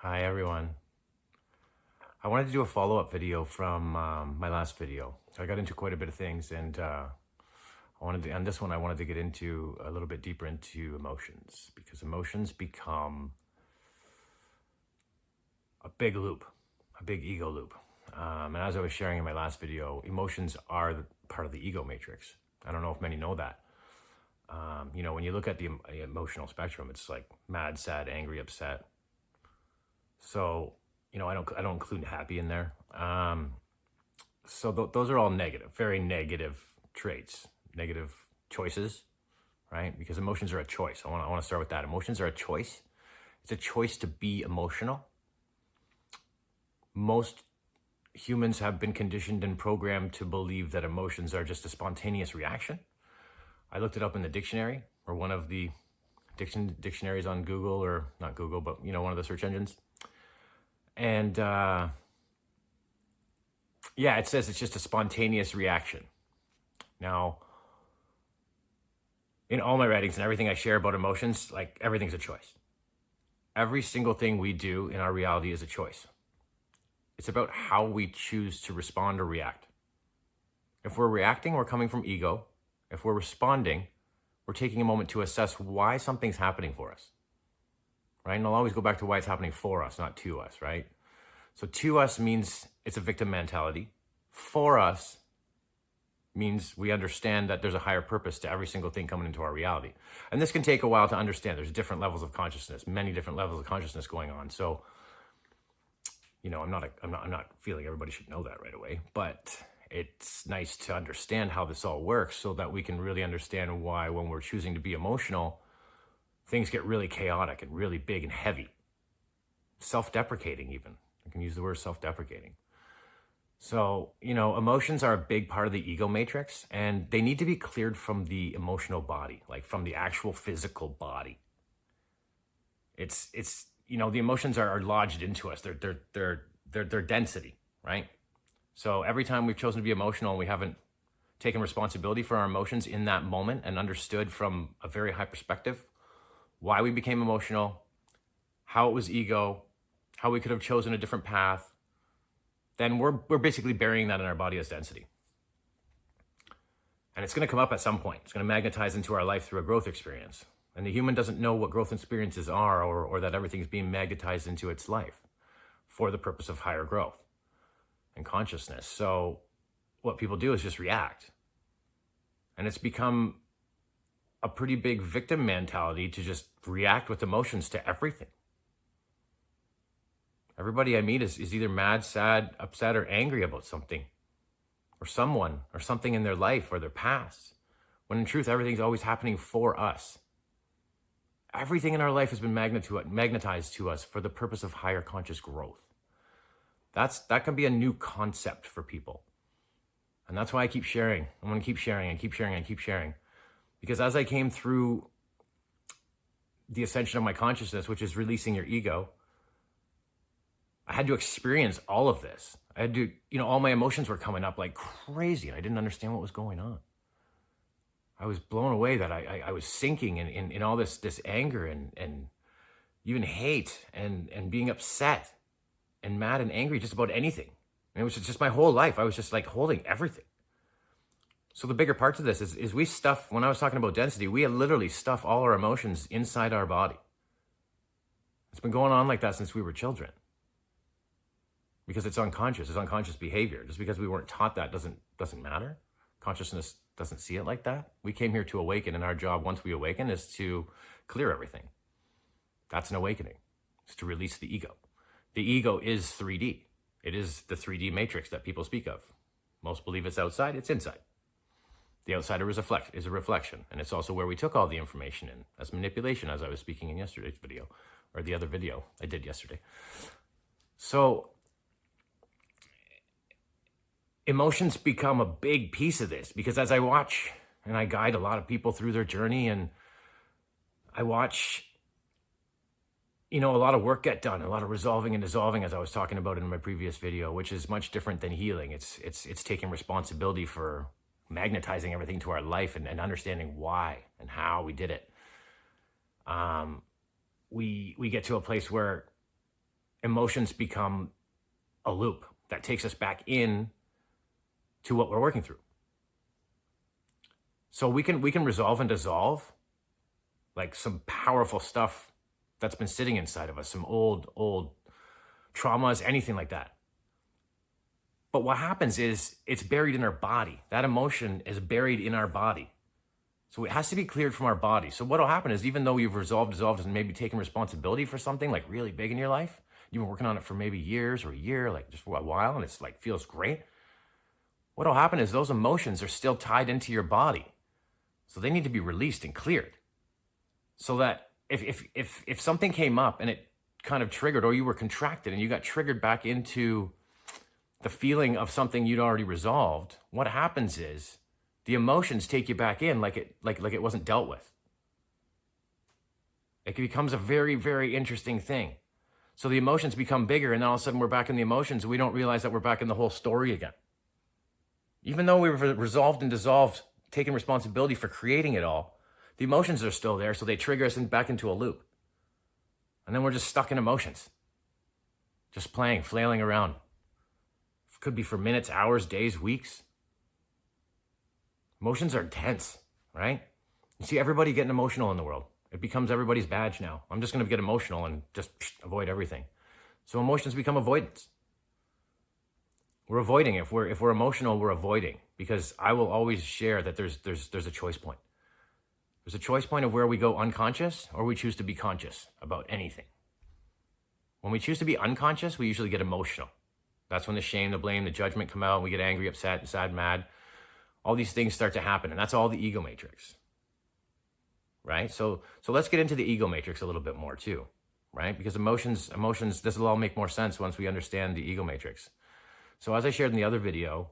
Hi everyone. I wanted to do a follow-up video from my last video. I got into quite a bit of things, and on this one I wanted to get into a little bit deeper into emotions, because emotions become a big loop, a big ego loop. And as I was sharing in my last video, emotions are part of the ego matrix. I don't know if many know that. When you look at the emotional spectrum, it's like mad, sad, angry, upset. So, I don't include happy in there. Those are all negative, very negative traits, negative choices, right? Because emotions are a choice. I want to start with that. Emotions are a choice. It's a choice to be emotional. Most humans have been conditioned and programmed to believe that emotions are just a spontaneous reaction. I looked it up in the dictionary, or one of the dictionaries on Google, or not Google, but one of the search engines. And it says it's just a spontaneous reaction. Now, in all my writings and everything I share about emotions, like, everything's a choice. Every single thing we do in our reality is a choice. It's about how we choose to respond or react. If we're reacting, we're coming from ego. If we're responding, we're taking a moment to assess why something's happening for us, right? And I'll always go back to why it's happening for us, not to us, right? So to us means it's a victim mentality. For us means we understand that there's a higher purpose to every single thing coming into our reality. And this can take a while to understand. There's different levels of consciousness, many different levels of consciousness going on. So, I'm not feeling everybody should know that right away, but it's nice to understand how this all works so that we can really understand why, when we're choosing to be emotional, things get really chaotic and really big and heavy. Self-deprecating even. I can use the word self-deprecating. So, emotions are a big part of the ego matrix, and they need to be cleared from the emotional body, like from the actual physical body. It's the emotions are lodged into us. They're density, right? So every time we've chosen to be emotional and we haven't taken responsibility for our emotions in that moment and understood from a very high perspective why we became emotional, how it was ego, how we could have chosen a different path, then we're basically burying that in our body as density. And it's going to come up at some point. It's going to magnetize into our life through a growth experience. And the human doesn't know what growth experiences are, or that everything's being magnetized into its life for the purpose of higher growth and consciousness. So what people do is just react. And it's become a pretty big victim mentality to just react with emotions to everything. Everybody I meet is either mad, sad, upset, or angry about something, or someone, or something in their life or their past, when in truth, everything's always happening for us. Everything in our life has been magnetized to us for the purpose of higher conscious growth. That can be a new concept for people. And that's why I keep sharing. I'm going to keep sharing and keep sharing and keep sharing. Because as I came through the ascension of my consciousness, which is releasing your ego, I had to experience all of this. I had to, all my emotions were coming up like crazy, and I didn't understand what was going on. I was blown away that I was sinking in all this anger and even hate and being upset and mad and angry just about anything. And it was just my whole life. I was just like holding everything. So the bigger part of this is we stuff, when I was talking about density, we literally stuff all our emotions inside our body. It's been going on like that since we were children. Because it's unconscious behavior. Just because we weren't taught that doesn't matter. Consciousness doesn't see it like that. We came here to awaken, and our job once we awaken is to clear everything. That's an awakening. It's to release the ego. The ego is 3D. It is the 3D matrix that people speak of. Most believe it's outside, it's inside. The outsider is a reflection, and it's also where we took all the information in as manipulation, as I was speaking in yesterday's video, or the other video I did yesterday. So emotions become a big piece of this, because as I watch and I guide a lot of people through their journey, and I watch, a lot of work get done, a lot of resolving and dissolving, as I was talking about in my previous video, which is much different than healing. It's taking responsibility for magnetizing everything to our life and understanding why and how we did it. We get to a place where emotions become a loop that takes us back in to what we're working through. So we can resolve and dissolve like some powerful stuff that's been sitting inside of us, some old traumas, anything like that. But what happens is it's buried in our body. That emotion is buried in our body. So it has to be cleared from our body. So what'll happen is even though you've dissolved, and maybe taken responsibility for something like really big in your life, you've been working on it for maybe years or a year, like just for a while, and it's like feels great. What'll happen is those emotions are still tied into your body. So they need to be released and cleared. So that if something came up and it kind of triggered, or you were contracted and you got triggered back into the feeling of something you'd already resolved, what happens is the emotions take you back in like it wasn't dealt with. It becomes a very, very interesting thing. So the emotions become bigger, and then all of a sudden we're back in the emotions, and we don't realize that we're back in the whole story again. Even though we've resolved and dissolved, taking responsibility for creating it all, the emotions are still there, so they trigger us back into a loop. And then we're just stuck in emotions. Just playing, flailing around. It could be for minutes, hours, days, weeks. Emotions are intense, right? You see everybody getting emotional in the world. It becomes everybody's badge now. I'm just going to get emotional and just avoid everything. So emotions become avoidance. We're avoiding. If we're emotional, we're avoiding, because I will always share that there's a choice point. There's a choice point of where we go unconscious or we choose to be conscious about anything. When we choose to be unconscious, we usually get emotional. That's when the shame, the blame, the judgment come out. We get angry, upset, sad, mad. All these things start to happen, and that's all the ego matrix, right? So let's get into the ego matrix a little bit more too, right? Because emotions, this will all make more sense once we understand the ego matrix. So as I shared in the other video,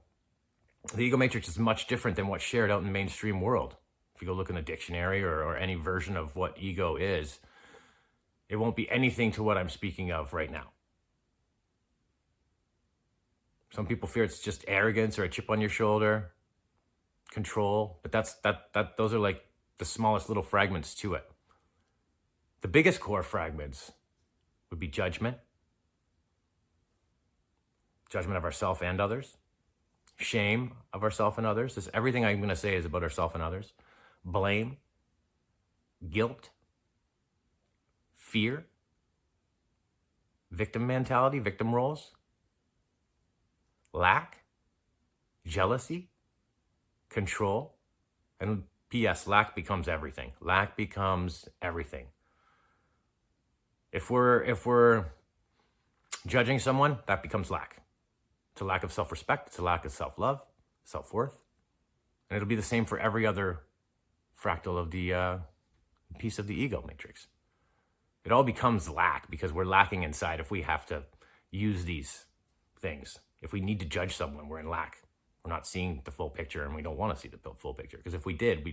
the ego matrix is much different than what's shared out in the mainstream world. If you go look in the dictionary or any version of what ego is, it won't be anything to what I'm speaking of right now. Some people fear it's just arrogance or a chip on your shoulder, control, but those are like the smallest little fragments to it. The biggest core fragments would be judgment of ourselves and others, shame of ourselves and others. This, everything I'm going to say is about ourselves and others. Blame, guilt, fear, victim mentality, victim roles, lack, jealousy, control, and P.S. lack becomes everything. Lack becomes everything. If we're judging someone, that becomes lack. It's a lack of self-respect. It's a lack of self-love, self-worth. And it'll be the same for every other fractal of the piece of the ego matrix. It all becomes lack because we're lacking inside if we have to use these things. If we need to judge someone, we're in lack. We're not seeing the full picture, and we don't want to see the full picture. Because if we did,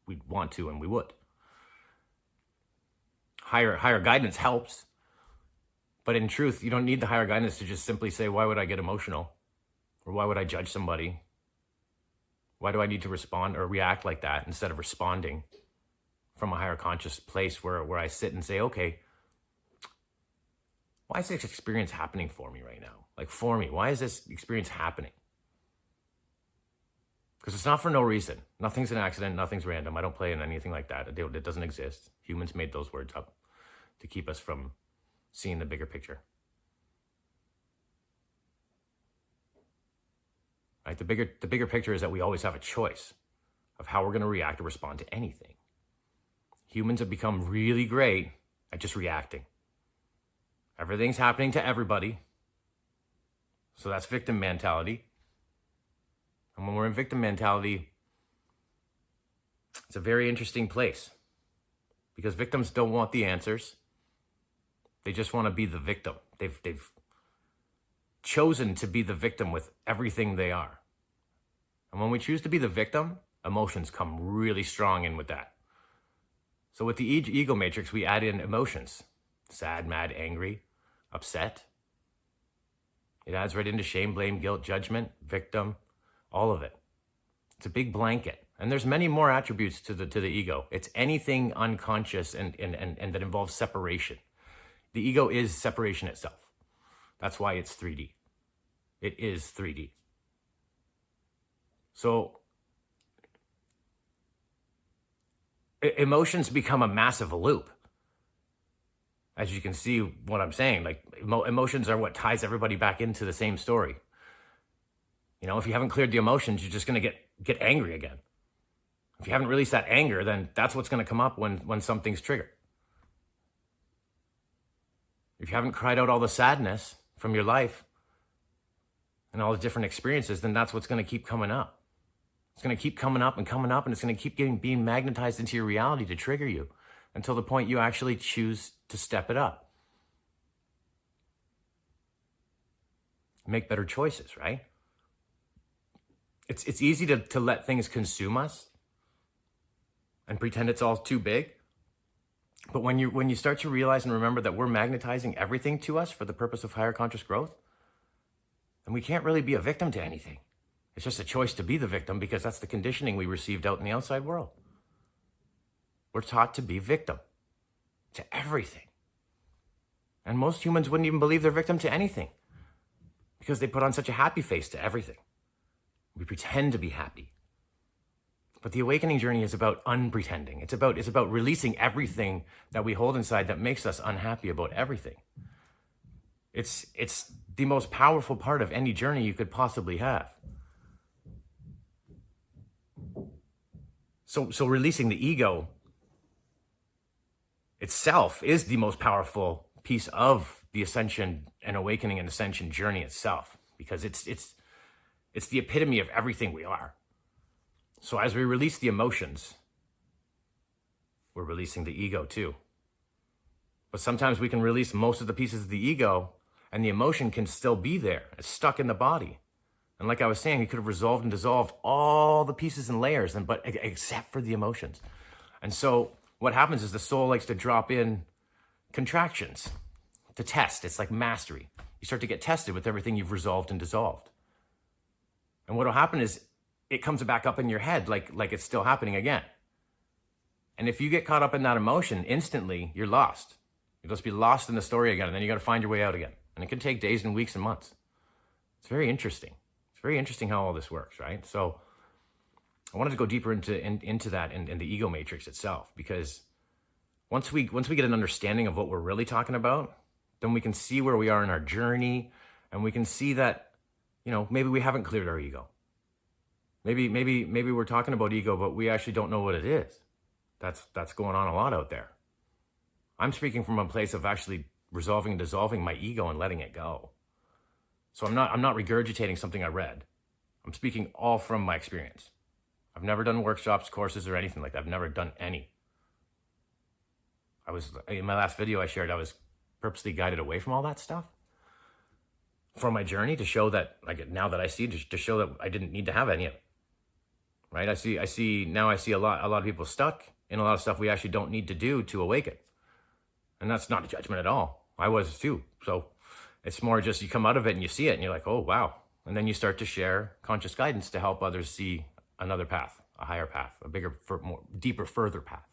we'd want to, and we would. Higher guidance helps. But in truth, you don't need the higher guidance to just simply say, why would I get emotional? Or why would I judge somebody? Why do I need to respond or react like that instead of responding from a higher conscious place where I sit and say, okay, why is this experience happening for me right now? Like for me, why is this experience happening? Because it's not for no reason. Nothing's an accident. Nothing's random. I don't play in anything like that. It doesn't exist. Humans made those words up to keep us from seeing the bigger picture. Right? The bigger picture is that we always have a choice of how we're going to react or respond to anything. Humans have become really great at just reacting. Everything's happening to everybody. So that's victim mentality. And when we're in victim mentality, it's a very interesting place because victims don't want the answers. They just want to be the victim. They've chosen to be the victim with everything they are. And when we choose to be the victim, emotions come really strong in with that. So with the ego matrix, we add in emotions. Sad, mad, angry, upset. It adds right into shame, blame, guilt, judgment, victim, all of it. It's a big blanket. And there's many more attributes to the ego. It's anything unconscious and that involves separation. The ego is separation itself. That's why it's 3D. It is 3D. So emotions become a massive loop. As you can see what I'm saying, like emotions are what ties everybody back into the same story. You know, if you haven't cleared the emotions, you're just going to get angry again. If you haven't released that anger, then that's what's going to come up when something's triggered. If you haven't cried out all the sadness from your life and all the different experiences, then that's what's going to keep coming up. It's going to keep coming up, and it's going to keep being magnetized into your reality to trigger you until the point you actually choose to step it up. Make better choices, right? It's easy to let things consume us and pretend it's all too big. But when you start to realize and remember that we're magnetizing everything to us for the purpose of higher conscious growth, then we can't really be a victim to anything. It's just a choice to be the victim because that's the conditioning we received out in the outside world. We're taught to be victim to everything. And most humans wouldn't even believe they're victim to anything because they put on such a happy face to everything. We pretend to be happy. But the awakening journey is about unpretending. It's about releasing everything that we hold inside that makes us unhappy about everything. It's the most powerful part of any journey you could possibly have. So releasing the ego itself is the most powerful piece of the ascension and awakening and ascension journey itself, because it's the epitome of everything we are. So as we release the emotions, we're releasing the ego too. But sometimes we can release most of the pieces of the ego and the emotion can still be there. It's stuck in the body. And like I was saying, he could have resolved and dissolved all the pieces and layers, but except for the emotions. And so what happens is the soul likes to drop in contractions to test. It's like mastery. You start to get tested with everything you've resolved and dissolved. And what will happen is it comes back up in your head like it's still happening again. And if you get caught up in that emotion, instantly you're lost. You'll just be lost in the story again, and then you got to find your way out again. And it can take days and weeks and months. It's very interesting. It's very interesting how all this works, right? So I wanted to go deeper into that in the ego matrix itself, because once we get an understanding of what we're really talking about, then we can see where we are in our journey, and we can see that, you know, maybe we haven't cleared our ego. Maybe we're talking about ego, but we actually don't know what it is. That's going on a lot out there. I'm speaking from a place of actually resolving and dissolving my ego and letting it go. So I'm not regurgitating something I read. I'm speaking all from my experience. I've never done workshops, courses, or anything like that. I've never done any. In my last video I shared, I was purposely guided away from all that stuff for my journey to show that, like, now that I see, to show that I didn't need to have any of it. Right? I see a lot of people stuck in a lot of stuff we actually don't need to do to awaken. And that's not a judgment at all. I was too. So it's more just you come out of it and you see it and you're like, oh, wow. And then you start to share conscious guidance to help others see another path, a higher path, a bigger, more deeper, further path.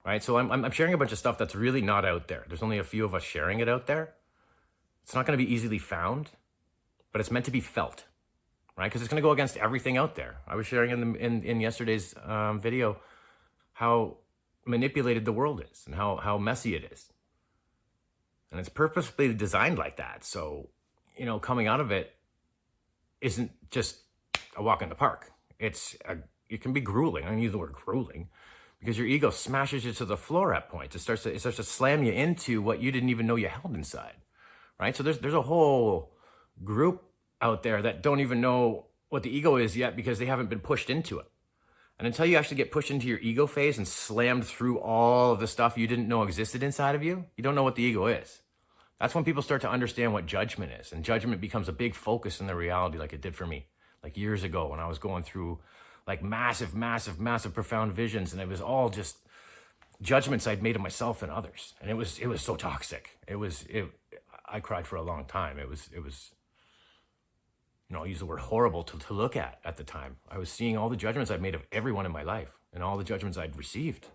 Right? So I'm sharing a bunch of stuff that's really not out there. There's only a few of us sharing it out there. It's not going to be easily found, but it's meant to be felt. Right? Because it's going to go against everything out there. I was sharing in yesterday's video how manipulated the world is and how messy it is. And it's purposefully designed like that. So, you know, coming out of it isn't just a walk in the park. It can be grueling. I use the word grueling because your ego smashes you to the floor at points. It starts to slam you into what you didn't even know you held inside. Right? So there's a whole group out there that don't even know what the ego is yet because they haven't been pushed into it. And until you actually get pushed into your ego phase and slammed through all of the stuff you didn't know existed inside of you, you don't know what the ego is. That's when people start to understand what judgment is. And judgment becomes a big focus in their reality, like it did for me, like years ago when I was going through like massive, profound visions. And it was all just judgments I'd made of myself and others. And it was so toxic. I cried for a long time. It was, you know, I'll use the word horrible to look at the time. I was seeing all the judgments I'd made of everyone in my life and all the judgments I'd received.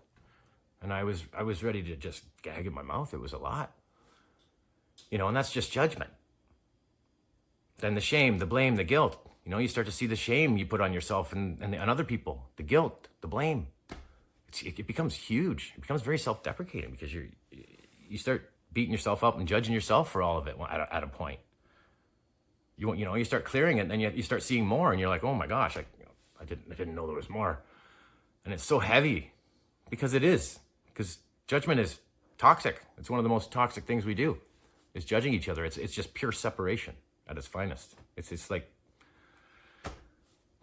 And I was ready to just gag in my mouth. It was a lot. And that's just judgment. Then the shame, the blame, the guilt. You start to see the shame you put on yourself and other people, the guilt, the blame. It becomes huge. It becomes very self-deprecating because you start beating yourself up and judging yourself for all of it at a point. You start clearing it, and then you start seeing more, and you're like, oh my gosh, I didn't know there was more. And it's so heavy because it is. Because judgment is toxic. It's one of the most toxic things we do, is judging each other. It's just pure separation at its finest. It's like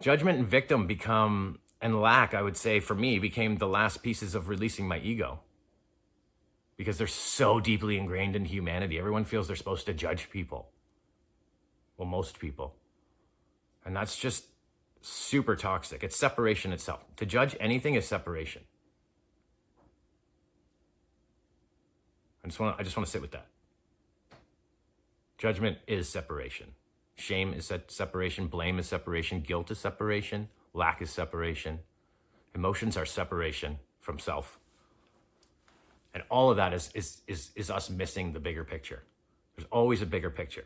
judgment and victim become, and lack, I would say, for me, became the last pieces of releasing my ego. Because they're so deeply ingrained in humanity. Everyone feels they're supposed to judge people. Well, most people. And that's just super toxic. It's separation itself. To judge anything is separation. I just want to sit with that. Judgment is separation. Shame is separation. Blame is separation. Guilt is separation. Lack is separation. Emotions are separation from self. And all of that is us missing the bigger picture. There's always a bigger picture.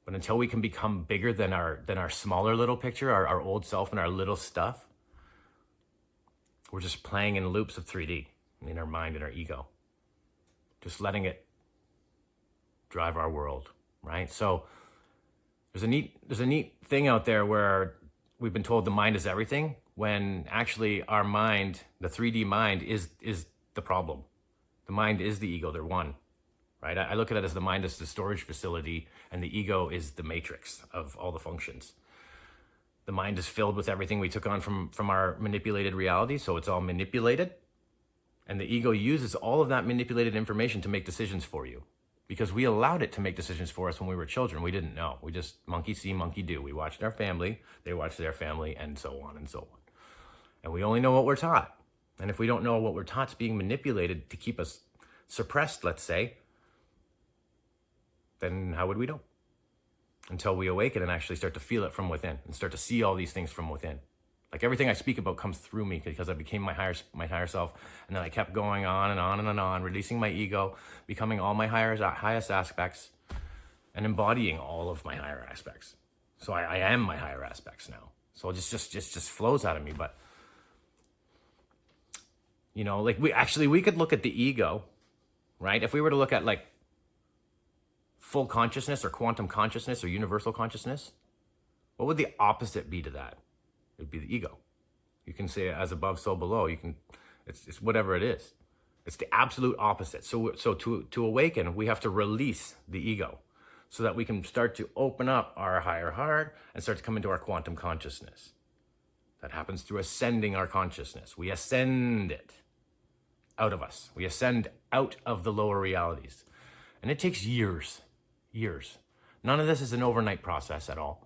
But until we can become bigger than our smaller little picture, our old self and our little stuff, we're just playing in loops of 3D in our mind and our ego. Just letting it drive our world, right? So there's a neat thing out there where we've been told the mind is everything, when actually our mind, the 3D mind, is the problem. The mind is the ego. They're one, right? I look at it as the mind is the storage facility, and the ego is the matrix of all the functions. The mind is filled with everything we took on from our manipulated reality, so it's all manipulated. And the ego uses all of that manipulated information to make decisions for you, because we allowed it to make decisions for us when we were children. We didn't know. We just monkey see, monkey do. We watched our family, they watched their family, and so on and so on. And we only know what we're taught. And if we don't know what we're taught's being manipulated to keep us suppressed, let's say, then how would we know? Until we awaken and actually start to feel it from within and start to see all these things from within. Like everything I speak about comes through me because I became my higher self. And then I kept going on and on and on, releasing my ego, becoming all my highest aspects, and embodying all of my higher aspects. So I am my higher aspects now. So it just flows out of me. But like we could look at the ego, right? If we were to look at like full consciousness or quantum consciousness or universal consciousness, what would the opposite be to that? It'd be the ego. You can say as above, so below. It's whatever it is. It's the absolute opposite. So to awaken, we have to release the ego so that we can start to open up our higher heart and start to come into our quantum consciousness. That happens through ascending our consciousness. We ascend it out of us. We ascend out of the lower realities. And it takes years. None of this is an overnight process at all.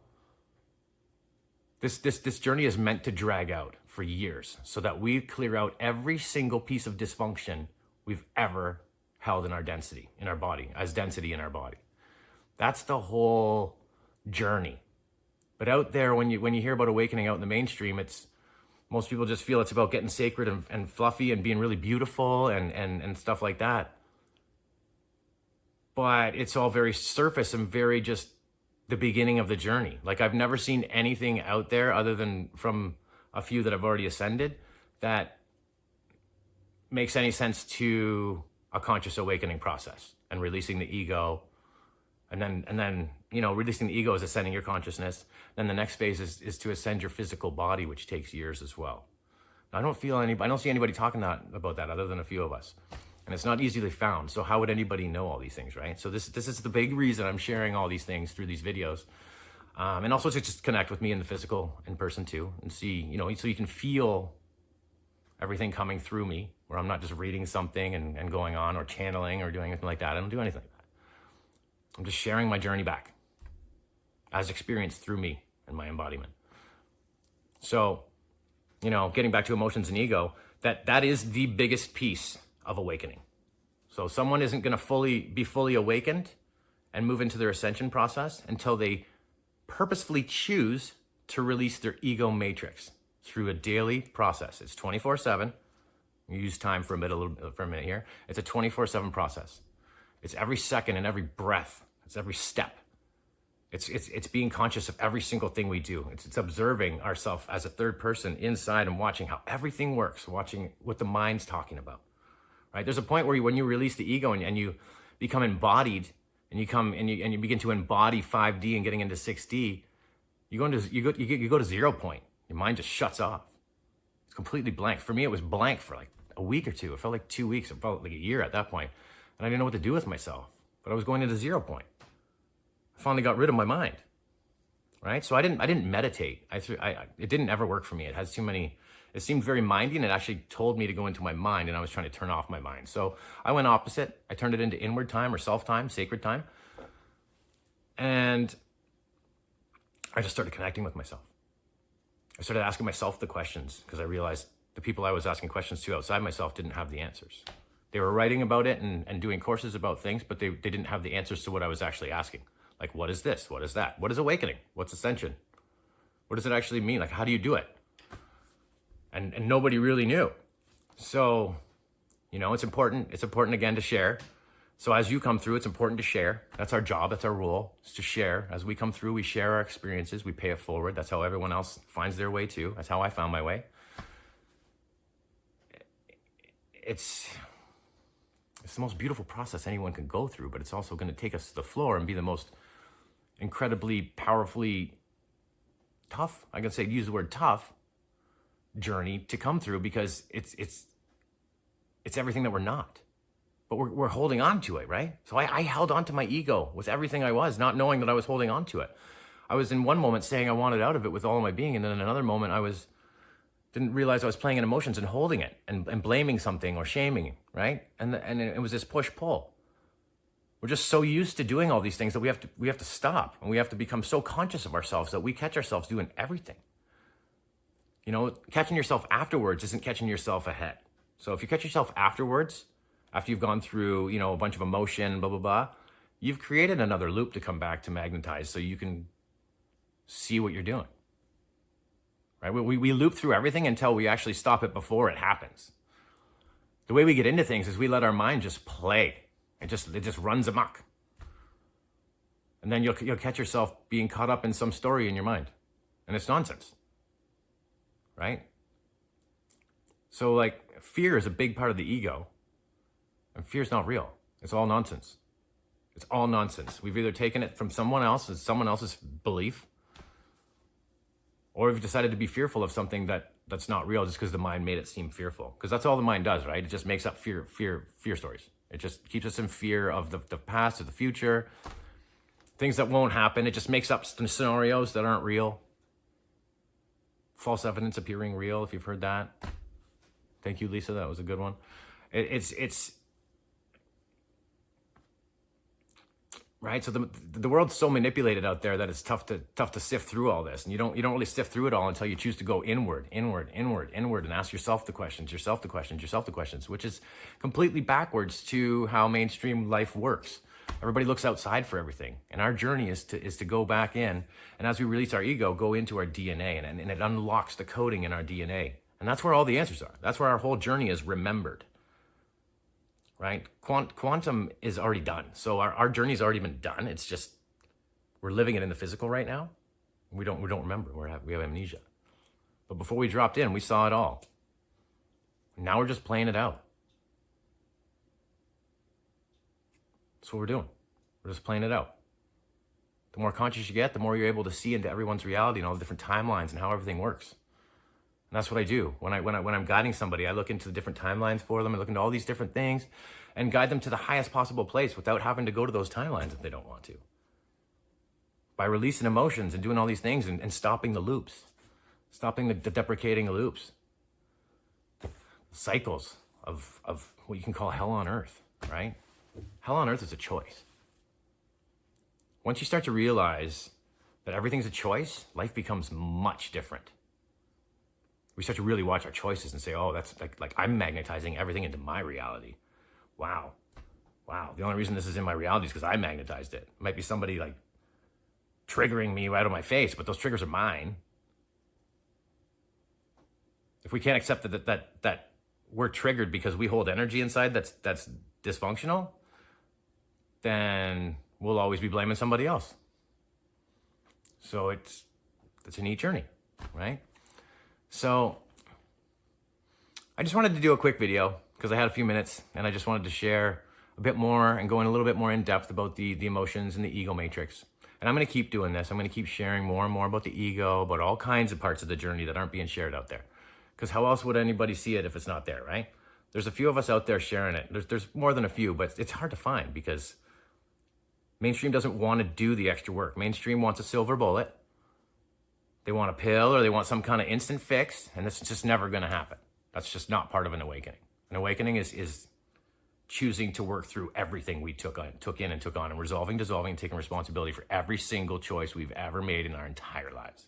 This journey is meant to drag out for years so that we clear out every single piece of dysfunction we've ever held in our density, in our body, as density in our body. That's the whole journey. But out there, when you hear about awakening out in the mainstream, most people just feel it's about getting sacred and fluffy and being really beautiful and stuff like that. But it's all very surface and very just the beginning of the journey. Like I've never seen anything out there other than from a few that have already ascended that makes any sense to a conscious awakening process and releasing the ego. And then releasing the ego is ascending your consciousness. Then the next phase is to ascend your physical body, which takes years as well. Now, I don't see anybody talking about that other than a few of us. And it's not easily found. So how would anybody know all these things, right? So this is the big reason I'm sharing all these things through these videos. And also to just connect with me in the physical, in person too, and see, so you can feel everything coming through me, where I'm not just reading something and going on or channeling or doing anything like that. I don't do anything like that. I'm just sharing my journey back as experienced through me and my embodiment. So, getting back to emotions and ego, that is the biggest piece of awakening. So someone isn't going to be fully awakened and move into their ascension process until they purposefully choose to release their ego matrix through a daily process. It's 24/7. You use time for a minute here. It's a 24/7 process. It's every second and every breath. It's every step. It's being conscious of every single thing we do. It's observing ourselves as a third person inside and watching how everything works, watching what the mind's talking about, right? There's a point where when you release the ego and you become embodied and you begin to embody 5D and getting into 6D, you go to 0 point. Your mind just shuts off. It's completely blank. For me, it was blank for like a week or two. It felt like 2 weeks. It felt like a year at that point. And I didn't know what to do with myself, but I was going into 0 point. I finally got rid of my mind, right? So I didn't meditate. It didn't ever work for me. It has too many, it seemed very mindy, and it actually told me to go into my mind, and I was trying to turn off my mind. So I went opposite. I turned it into inward time or self time, sacred time. And I just started connecting with myself. I started asking myself the questions because I realized the people I was asking questions to outside myself didn't have the answers. They were writing about it and doing courses about things, but they didn't have the answers to what I was actually asking. Like, what is this? What is that? What is awakening? What's ascension? What does it actually mean? Like, how do you do it? And nobody really knew. So, it's important. It's important, again, to share. So as you come through, it's important to share. That's our job. That's our role, is to share. As we come through, we share our experiences. We pay it forward. That's how everyone else finds their way too. That's how I found my way. It's the most beautiful process anyone can go through, but it's also going to take us to the floor and be the most incredibly, powerfully tough, I can say, use the word tough, journey to come through, because it's everything that we're not. But we're holding on to it, right? So I held on to my ego with everything I was, not knowing that I was holding on to it. I was in one moment saying I wanted out of it with all of my being, and then in another moment didn't realize I was playing in emotions and holding it and blaming something or shaming, right? And it was this push-pull. We're just so used to doing all these things that we have to stop, and we have to become so conscious of ourselves that we catch ourselves doing everything. Catching yourself afterwards isn't catching yourself ahead. So if you catch yourself afterwards, after you've gone through, a bunch of emotion, blah, blah, blah, you've created another loop to come back to magnetize so you can see what you're doing. Right? We loop through everything until we actually stop it before it happens. The way we get into things is we let our mind just play. It just runs amok. And then you'll catch yourself being caught up in some story in your mind. And it's nonsense. Right? So fear is a big part of the ego. And fear's not real. It's all nonsense. It's all nonsense. We've either taken it from someone else as someone else's belief, or we've decided to be fearful of something that's not real just because the mind made it seem fearful. Because that's all the mind does, right? It just makes up fear stories. It just keeps us in fear of the past or the future, things that won't happen. It just makes up scenarios that aren't real. False evidence appearing real, if you've heard that. Thank you, Lisa. That was a good one. It's right. So the world's so manipulated out there that it's tough to sift through all this, and you don't really sift through it all until you choose to go inward, and ask yourself the questions, which is completely backwards to how mainstream life works. Everybody looks outside for everything, and our journey is to go back in, and as we release our ego, go into our DNA, and it unlocks the coding in our DNA, and that's where all the answers are. That's where our whole journey is remembered. Right? Quantum is already done. So our journey's already been done. It's just, we're living it in the physical right now. We don't remember. We have amnesia. But before we dropped in, we saw it all. Now we're just playing it out. That's what we're doing. We're just playing it out. The more conscious you get, the more you're able to see into everyone's reality and all the different timelines and how everything works. And that's what I do. When I'm guiding somebody, I look into the different timelines for them. I look into all these different things and guide them to the highest possible place without having to go to those timelines if they don't want to. By releasing emotions and doing all these things and stopping the loops, stopping the deprecating loops, cycles of what you can call hell on earth, right? Hell on earth is a choice. Once you start to realize that everything's a choice, life becomes much different. We start to really watch our choices and say, oh, that's like I'm magnetizing everything into my reality. Wow. The only reason this is in my reality is because I magnetized it. It might be somebody triggering me right on my face, but those triggers are mine. If we can't accept that we're triggered because we hold energy inside that's dysfunctional, then we'll always be blaming somebody else. So it's a neat journey, right? So I just wanted to do a quick video because I had a few minutes, and I just wanted to share a bit more and go in a little bit more in depth about the emotions and the ego matrix. And I'm going to keep doing this. I'm going to keep sharing more and more about the ego, about all kinds of parts of the journey that aren't being shared out there. Because how else would anybody see it if it's not there, right? There's a few of us out there sharing it. There's more than a few, but it's hard to find because mainstream doesn't want to do the extra work. Mainstream wants a silver bullet. They want a pill, or they want some kind of instant fix, and it's just never going to happen. That's just not part of an awakening. An awakening is choosing to work through everything we took in and took on, and resolving, dissolving, and taking responsibility for every single choice we've ever made in our entire lives.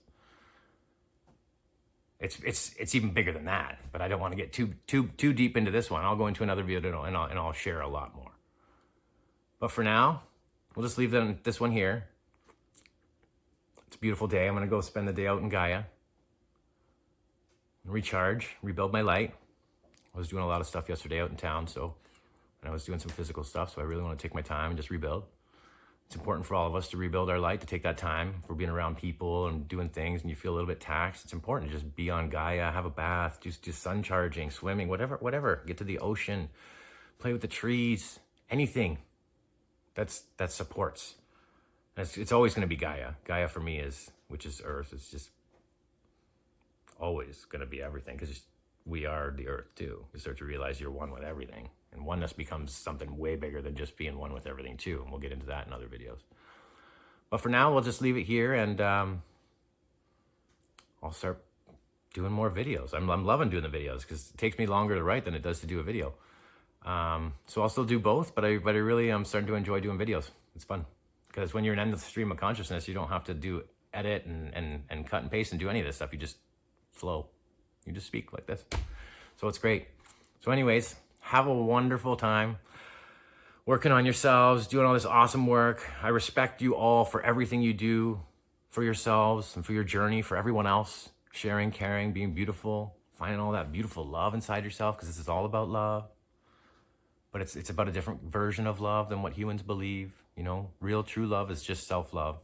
It's even bigger than that, but I don't want to get too deep into this one. I'll go into another video and I'll share a lot more. But for now, we'll just leave this one here. It's a beautiful day. I'm going to go spend the day out in Gaia, recharge, rebuild my light. I was doing a lot of stuff yesterday out in town, and I was doing some physical stuff, so I really want to take my time and just rebuild. It's important for all of us to rebuild our light, to take that time. If we're being around people and doing things and you feel a little bit taxed, it's important to just be on Gaia, have a bath, do sun charging, swimming, whatever. Get to the ocean, play with the trees, anything that supports. And it's always going to be Gaia. Gaia for me which is Earth. It's just always going to be everything, because we are the Earth too. You start to realize you're one with everything. And oneness becomes something way bigger than just being one with everything too. And we'll get into that in other videos. But for now, we'll just leave it here, and I'll start doing more videos. I'm loving doing the videos because it takes me longer to write than it does to do a video. So I'll still do both, but I really am starting to enjoy doing videos. It's fun. Because when you're in the stream of consciousness, you don't have to edit and cut and paste and do any of this stuff. You just flow. You just speak like this. So it's great. So anyways, have a wonderful time working on yourselves, doing all this awesome work. I respect you all for everything you do for yourselves and for your journey, for everyone else. Sharing, caring, being beautiful, finding all that beautiful love inside yourself, because this is all about love. But it's about a different version of love than what humans believe. Real, true love is just self-love.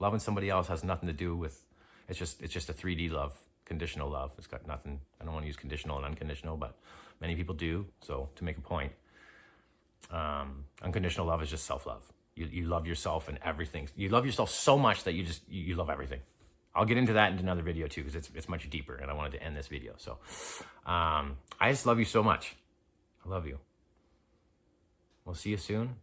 Loving somebody else has nothing to do with, it's just a 3D love, conditional love. It's got nothing, I don't want to use conditional and unconditional, but many people do. So to make a point, unconditional love is just self-love. You love yourself and everything. You love yourself so much that you love everything. I'll get into that in another video too, because it's much deeper, and I wanted to end this video. So I just love you so much. I love you. We'll see you soon.